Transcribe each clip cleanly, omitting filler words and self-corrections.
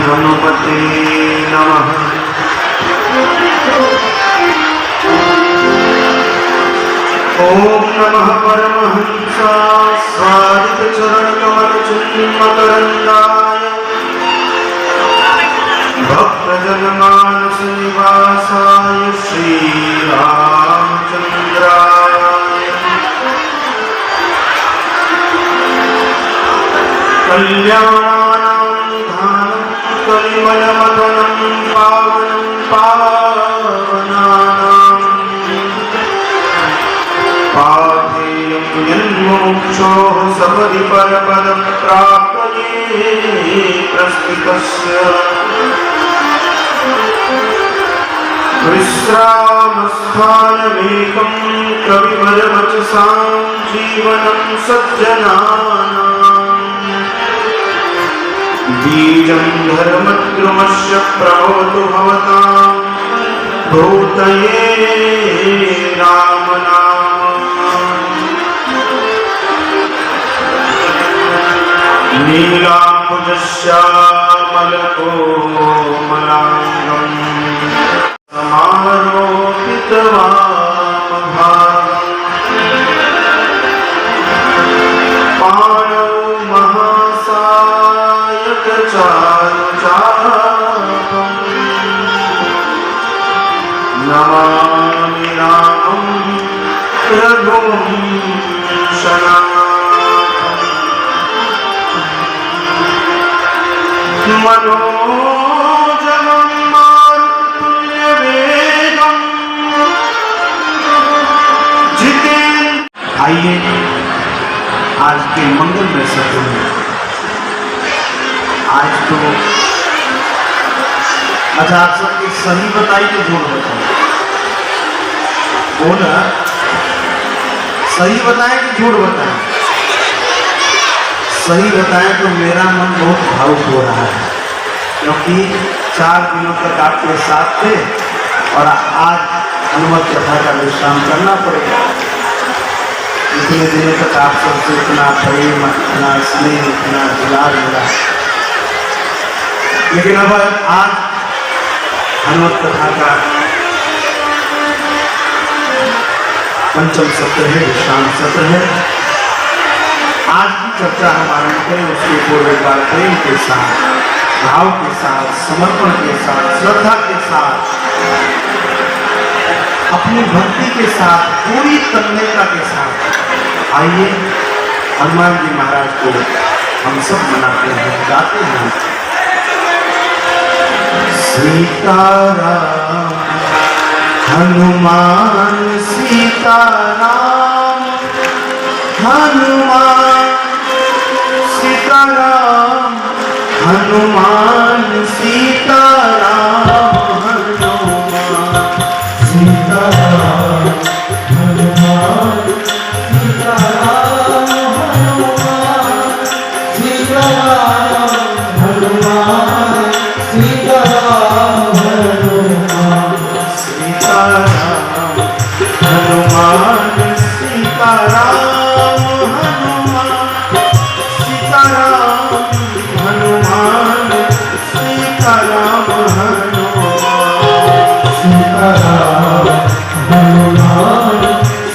हनुमते नमः। ओम नमः परमहंसा स्वादित चरण कमल चिन्मकरंदाय भक्तजन मानस निवासाय श्री रामचंद्राय कल्याणानां धानं कलिमलमदनं पावनं पावनानां पाथेयं यन्मोक्षोः सपदि परपदप्राप्तये प्रस्थितस्य विश्रामस्थानमेकं कविवरवचसां जीवनं सज्जनानां बीजं धर्मद्रुमस्य प्रभवतु भवतां भूतये राम नाम। नीलाम्बुजश्यामलकोमलाङ्गं समारोपितवामभागं पाणौ महासायकचारुचापं नमामि रामं रघुवंशनाथं मनोजवं मारुततुल्यवेगं जितेन्द्र। आइए आज के मंगलमय सत्र में आज तो अच्छा आप सबकी सही बताई तो जोड़ बताए बोला सही बताए कि झूठ बताए? सही बताएं तो मेरा मन बहुत भावुक हो रहा है क्योंकि 4 दिनों तक आपके साथ थे और आज हनुमत कथा का विश्राम करना पड़ेगा। इतने दिनों तक आप सबसे इतना प्रेम, इतना स्नेह, इतना दुलार मिला, लेकिन अब आज हनुमत कथा का पंचम सत्र है, विश्राम सत्र है। आज की चर्चा हम आरंभ करें उसके पूर्व एक बार प्रेम के साथ, भाव के साथ, समर्पण के साथ, श्रद्धा के साथ, अपनी भक्ति के साथ, पूरी तन्मयता के साथ आइए हनुमान जी महाराज को हम सब मनाते हैं, गाते हैं। सीताराम हनुमान सीताराम हनुमान सीताराम हनुमान सीताराम हनुमान सीताराम हनुमान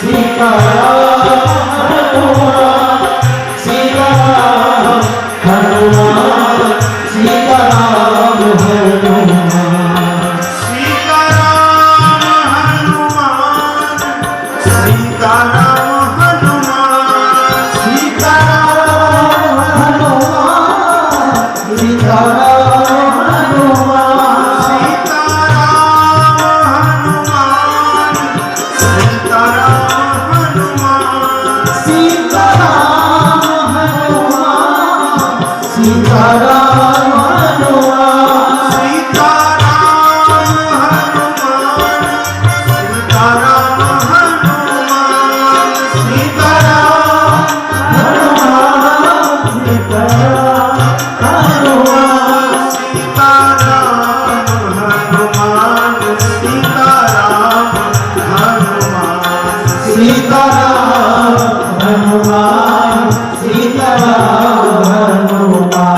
सीताराम हनुमान सीताराम हनुमान सीताराम हनुमान सीताराम हनुमान सीताराम सीताराम हनुमान सीताराम हनुमान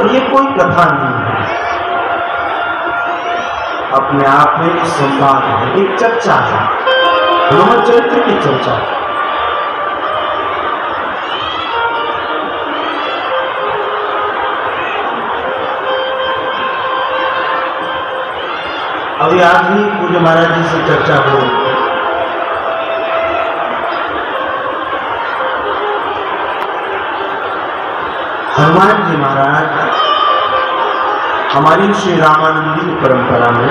ये कोई कथा नहीं है, अपने आप में एक संवाद है, एक चर्चा है, हनुमान चरित्र की चर्चा है। अभी आज ही पूज्य महाराज जी से चर्चा हो, हनुमान जी महाराज हमारी श्री रामानंदी परंपरा में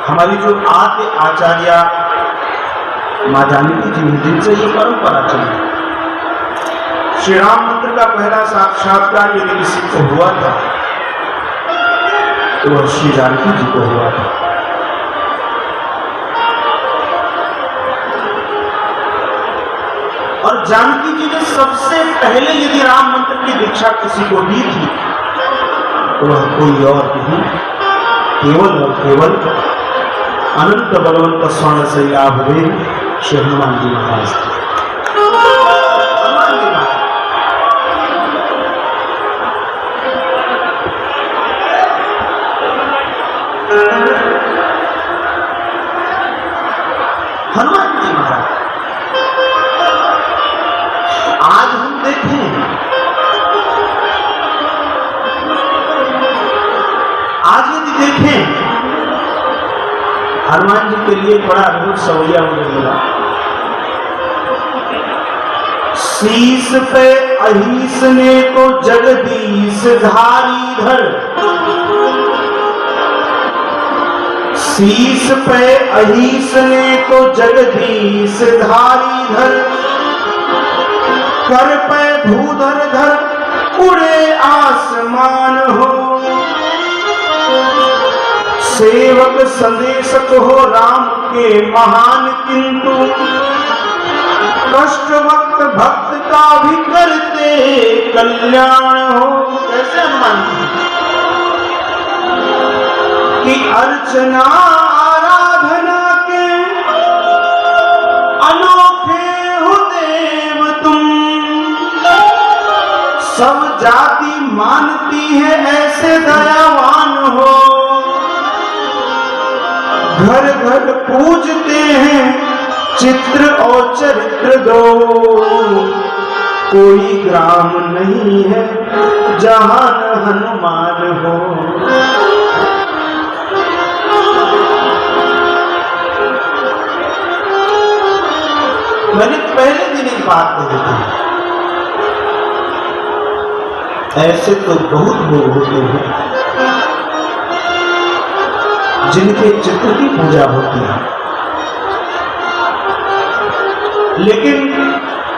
हमारी जो आद्य आचार्य मां जानकी जी जिनसे ये परंपरा चली, श्री राम मंत्र का पहला साक्षात्कार यदि किसी को हुआ था तो वह श्री जानकी जी को हुआ था। और जानकी जी ने सबसे पहले यदि राम मंत्र की दीक्षा किसी को दी थी तो वह कोई और नहीं, केवल और केवल अनंत बलवंत स्वर्ण शैलाभदेव श्री हनुमान जी महाराज थे। हनुमान जी महाराज आज हम देखें, आज यदि देखें हनुमान जी के लिए बड़ा अद्भुत सवैया मुझे मिला। शीस पे अहीस ने तो जगदीश धारी धर, शीस पे अहीस ने तो जगदीश धारी धर, कर पे भूधर धर उड़े आसमान हो, सेवक संदेशक हो राम के महान, किंतु कष्ट वक्त भक्त का भी करते कल्याण हो। कैसे हनुमान की अर्चना आराधना के अनोखे हो देव तुम, सब जाति मानती है ऐसे दयावान हो, घर घर पूजते हैं चित्र और चरित्र दो, कोई ग्राम नहीं है जहां न हनुमान हो। मैंने पहले दिन एक बात कही थी, ऐसे तो बहुत लोग होते हैं जिनके चित्र की पूजा होती है, लेकिन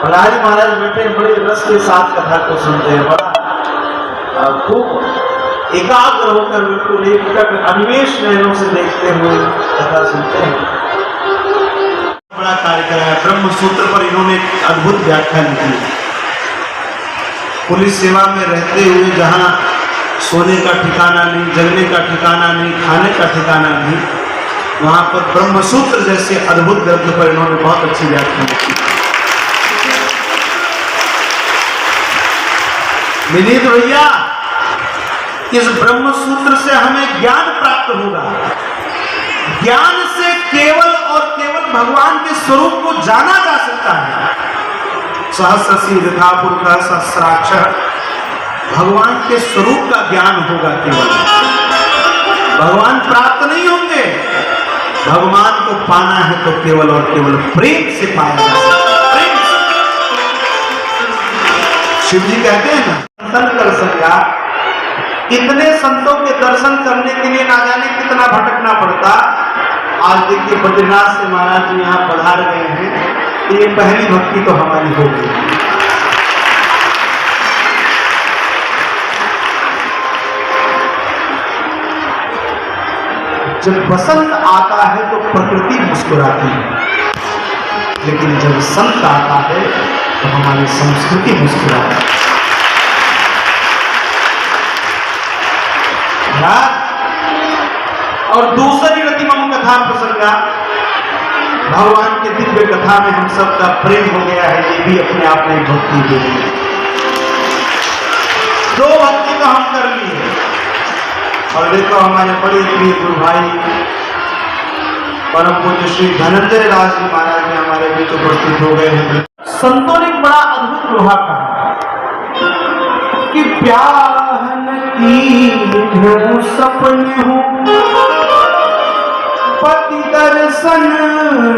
प्रहलाद महाराज बैठे बड़े रस के साथ कथा को सुनते हैं, बड़ा खूब एकाग्र होकर बिल्कुल एक अन्वेष नयनों से देखते हुए कथा सुनते हैं। बड़ा कार्य कराया, ब्रह्म सूत्र पर इन्होंने अद्भुत व्याख्या लिखी। पुलिस सेवा में रहते हुए जहां सोने का ठिकाना नहीं, जगने का ठिकाना नहीं, खाने का ठिकाना नहीं, वहां पर ब्रह्मसूत्र जैसे अद्भुत ग्रंथ पर इन्होंने बहुत अच्छी व्याख्या की। विनीत भैया, इस ब्रह्मसूत्र से हमें ज्ञान प्राप्त होगा, ज्ञान से केवल और केवल भगवान के स्वरूप को जाना जा सकता है। सहस्र शीर्षा पुरुष सहस्राक्षर, भगवान के स्वरूप का ज्ञान होगा केवल। भगवान प्राप्त नहीं होंगे, भगवान को पाना है तो केवल और केवल प्रेम से पाया जा सकता है। प्रेम से। शिव जी कहते हैं ना, दर्शन कर सका। इतने संतों के दर्शन करने के लिए ना जाने कितना भटकना पड़ता। आज देखिए बद्रीनाथ से महाराज जी यहाँ पधार गए हैं, तो ये पहली भक्ति तो हमारी हो गई। जब बसंत आता है तो प्रकृति मुस्कुराती है, लेकिन जब संत आता है तो हमारी संस्कृति मुस्कुराती है। और दूसरी रतिमम कथा प्रसंगा, भगवान के दिव्य कथा में हम सबका प्रेम हो गया है, ये भी अपने आप में भक्ति हो गई। दो भक्ति का हम कर लिए। और देखो हमारे बड़े प्रिय गुरु भाई परम पूज्य श्री धनंजय दास जी महाराज ने हमारे बीच उपस्थित हो गए हैं। संतों ने बड़ा अद्भुत दोहा कहा कि प्याहन की ढेर सपने हो, पति दर्शन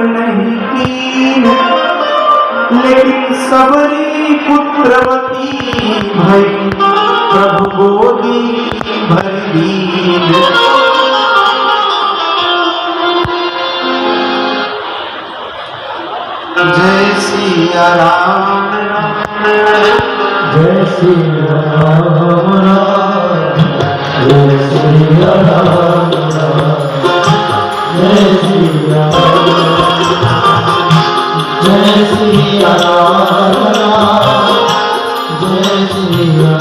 नहीं की, लेकिन सबरी पुत्रवती भई, प्रभु गोदी भर दीन। जय सिया राम, जय सिया राम, जय सिया राम, जय सिया राम, जय सिया राम, जय सिया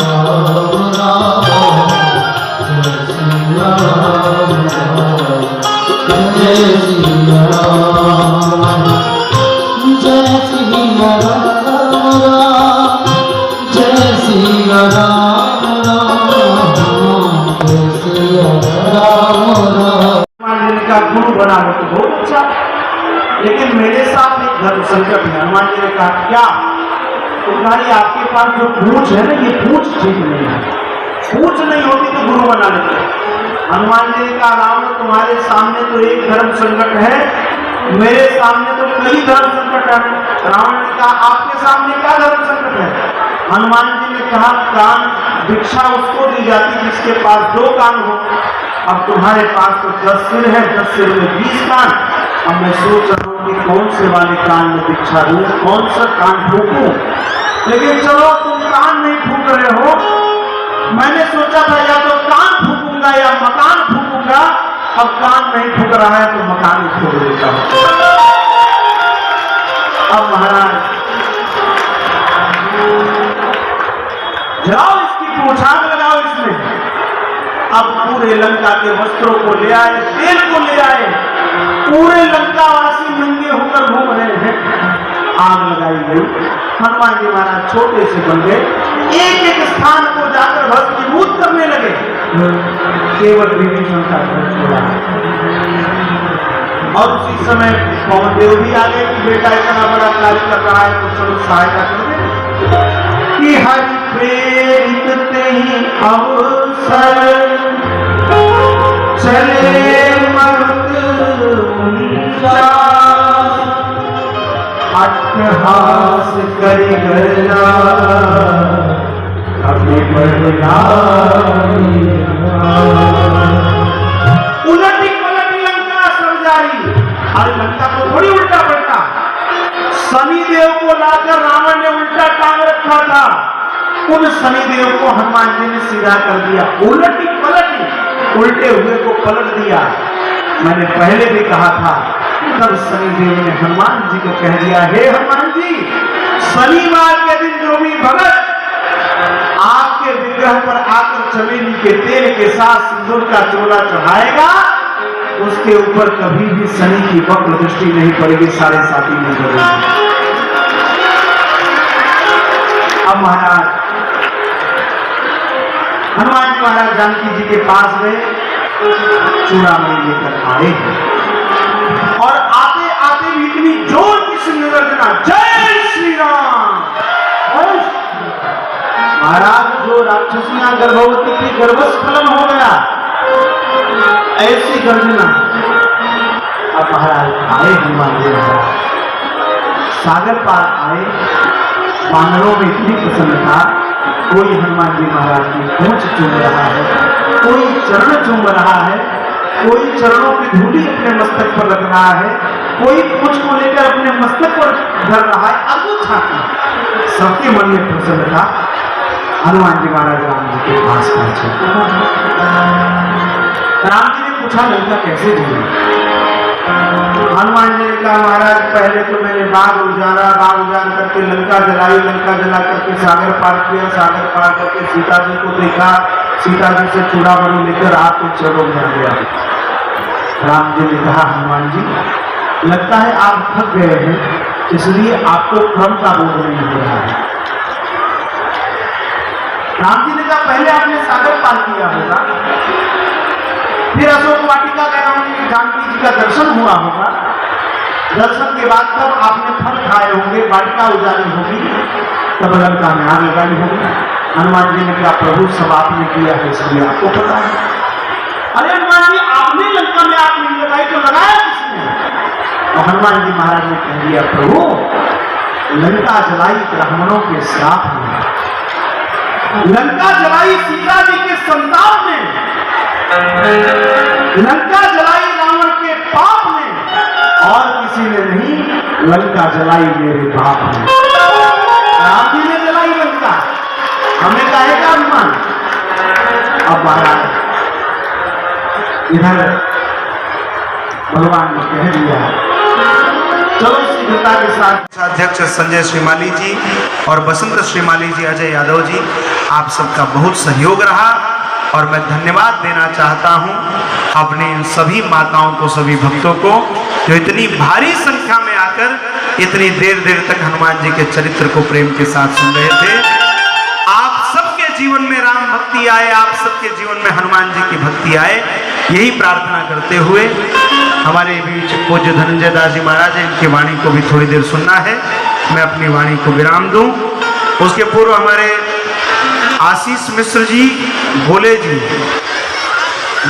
गुरु बना हो तो बहुत अच्छा, लेकिन मेरे साथ एक धर्म संकट है। हनुमान जी ने कहा क्या? तो कहा आपके पास जो पूंछ है ना, ये पूंछ ठीक नहीं है, पूंछ नहीं होती तो गुरु बना लेते। हनुमान जी ने कहा रावण तुम्हारे सामने तो एक धर्म संकट है, मेरे सामने तो कई धर्म संकट है। रावण ने कहा आपके सामने क्या धर्म संकट है? हनुमान जी ने कहा कान भिक्षा उसको दी जाती जिसके पास 2 कान हो, अब तुम्हारे पास तो 10 सिर है, 10 सिर में 20 कान। अब मैं सोच रहा हूँ कि कौन से वाले कान में भिक्षा दूं, कौन सा कान फूकूं। लेकिन चलो तुम कान नहीं फूक रहे हो, मैंने सोचा था या तो कान फूकूंगा या मकान फूकूंगा। अब कान नहीं फूक रहा है तो मकान ही फूक देता हूं। अब महाराज जाओ इसकी पूछाक लगाओ इसमें। अब पूरे लंका के वस्त्रों को ले आए, तेल को ले आए, पूरे लंकावासी नंगे होकर घूम रहे हैं। आग लगाई गई। हनुमान जी महाराज छोटे से बन गए, एक एक स्थान को जाकर भस्मीभूत करने लगे। केवल विभीषण का घर छोड़ा। और उसी समय पवन देव भी आ गए कि बेटा इतना बड़ा कार्य कर रहा है तो चलो सहायता कर दे। कि हरि प्रेरित ही अवसर चले मरुत अट्टहास करि गया अपने उलटी पलटी लंका सर्जाई। अरे लंका को थोड़ी उल्टा पलटा, शनिदेव को लाकर रावण ने उल्टा टांग रखा था, उन शनिदेव को हनुमान जी ने सीधा कर दिया। उलटी पलटी, उल्टे हुए को पलट दिया। मैंने पहले भी कहा था, तब शनिदेव ने हनुमान जी को कह दिया, हे हनुमान जी, शनिवार के दिन जो भी भगत आपके विग्रह पर आकर चमेली के तेल के साथ सिंदूर का चोला चढ़ाएगा, उसके ऊपर कभी भी शनि की वक्र दृष्टि नहीं पड़ेगी, सारे साथी नहीं करेंगे। अब महाराज हनुमान जी महाराज जानकी जी के पास गए, चूड़ामणि लेकर आए और आते आते भी गर्भस्खलन हो गया, ऐसी गर्जना। अब महाराज आए हनुमान जी महाराज, सागर पार आए, वानरों में इतनी प्रसन्नता, कोई हनुमान जी महाराज की पूंछ चूम रहा है, कोई चरण चूम रहा है, कोई चरणों की धूली अपने मस्तक पर रख रहा है, कोई पूंछ को लेकर अपने मस्तक पर धर रहा है। अद्भुत छाती, सबके मन में प्रसन्नता। हनुमान जी महाराज राम जी के पास पहुंचे। राम जी ने पूछा लंका कैसे जीवी? हनुमान जी ने कहा महाराज पहले तो मैंने बाग उजाड़ करके लंका जलाई, लंका जला करके सागर पार किया, सागर पार करके सीता जी को देखा, सीता जी से चूड़ामणि लेकर आपके चरणों में आ गया। राम जी ने कहा हनुमान जी लगता है आप थक गए हैं, इसलिए आपको क्रम का बोध नहीं हो रहा है। राम जी ने कहा पहले आपने सागर पार किया होगा, फिर अशोक वाटिका का जानकी जी का दर्शन हुआ होगा, दर्शन के बाद तब आपने फल खाए होंगे, वाटिका उजाड़ी होगी, तब लंका में आग लगानी होगी। हनुमान जी ने कहा प्रभु सब आपने किया है इसलिए आपको पता है। अरे हनुमान जी आपने लंका में आग नहीं लगाई तो लगाया किसने? और हनुमान जी महाराज ने कह दिया प्रभु लंका जलाई ब्राह्मणों के श्राप में, लंका जलाई सीता जी के संताप में, लंका जलाई रावण के पाप में, और किसी ने नहीं, लंका जलाई मेरे बाप ने। राम जी ने जलाई लंका, हमें कहेगा हनुमान। अब महाराज इधर भगवान ने कह दिया चलो शीघ्रता के साथ अध्यक्ष संजय श्रीमाली जी और बसंत श्रीमाली जी, अजय यादव जी, आप सबका बहुत सहयोग रहा और मैं धन्यवाद देना चाहता हूं अपने इन सभी माताओं को, सभी भक्तों को जो इतनी भारी संख्या में आकर इतनी देर तक हनुमान जी के चरित्र को प्रेम के साथ सुन रहे थे। आप सबके जीवन में राम भक्ति आए, आप सबके जीवन में हनुमान जी की भक्ति आए, यही प्रार्थना करते हुए हमारे बीच पूज्य धनंजय दास जी महाराज, इनकी वाणी को भी थोड़ी देर सुनना है, मैं अपनी वाणी को विराम दूं। उसके पूर्व हमारे आशीष मिश्र जी, भोले जी,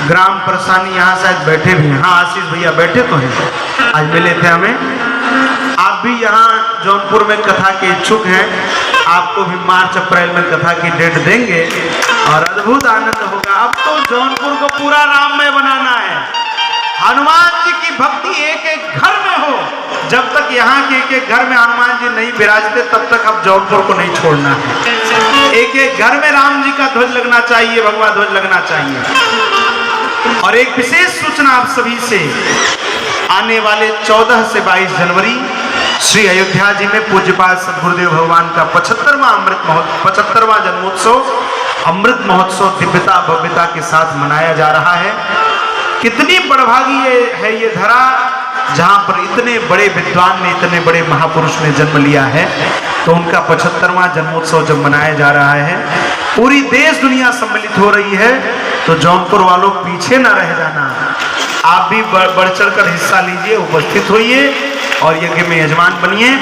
ग्राम परसानी यहाँ शायद बैठे भी हैं। हाँ आशीष भैया बैठे तो हैं, आज मिले थे हमें। आप भी यहाँ जौनपुर में कथा के इच्छुक हैं, आपको भी मार्च अप्रैल में कथा की डेट देंगे और अद्भुत आनंद होगा। अब तो जौनपुर को पूरा राममय बनाना है, हनुमान जी की भक्ति एक एक घर में हो। जब तक यहाँ के एक एक घर में हनुमान जी नहीं विराजते तब तक अब जौनपुर को नहीं छोड़ना है। एक एक घर में राम जी का ध्वज लगना चाहिए, भगवा ध्वज लगना चाहिए। और एक विशेष सूचना आप सभी से, आने वाले 14 से 22 जनवरी श्री अयोध्या जी में पूज्यपाद सद्गुरुदेव भगवान का 75वां जन्मोत्सव अमृत महोत्सव दिव्यता भव्यता के साथ मनाया जा रहा है। कितनी बड़भागी है ये धरा जहां पर इतने बड़े विद्वान ने, इतने बड़े महापुरुष ने जन्म लिया है। तो उनका 75वां जन्मोत्सव जब मनाया जा रहा है, पूरी देश दुनिया सम्मिलित हो रही है, तो जौनपुर वालों पीछे ना रह जाना, आप भी बढ़ चढ़ कर हिस्सा लीजिए, उपस्थित होइए और यज्ञ में यजमान बनिए।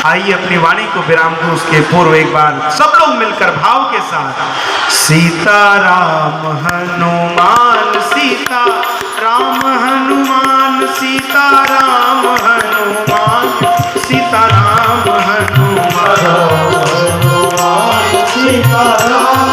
आइए अपनी वाणी को विराम दूं, उसके पूर्व एक बार सब लोग मिलकर भाव के साथ सीता राम हनुमान, सीता राम हनुमान, सीता राम हनुमान, सीता राम हनुमान, सीता राम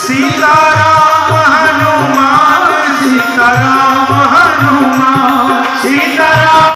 सीता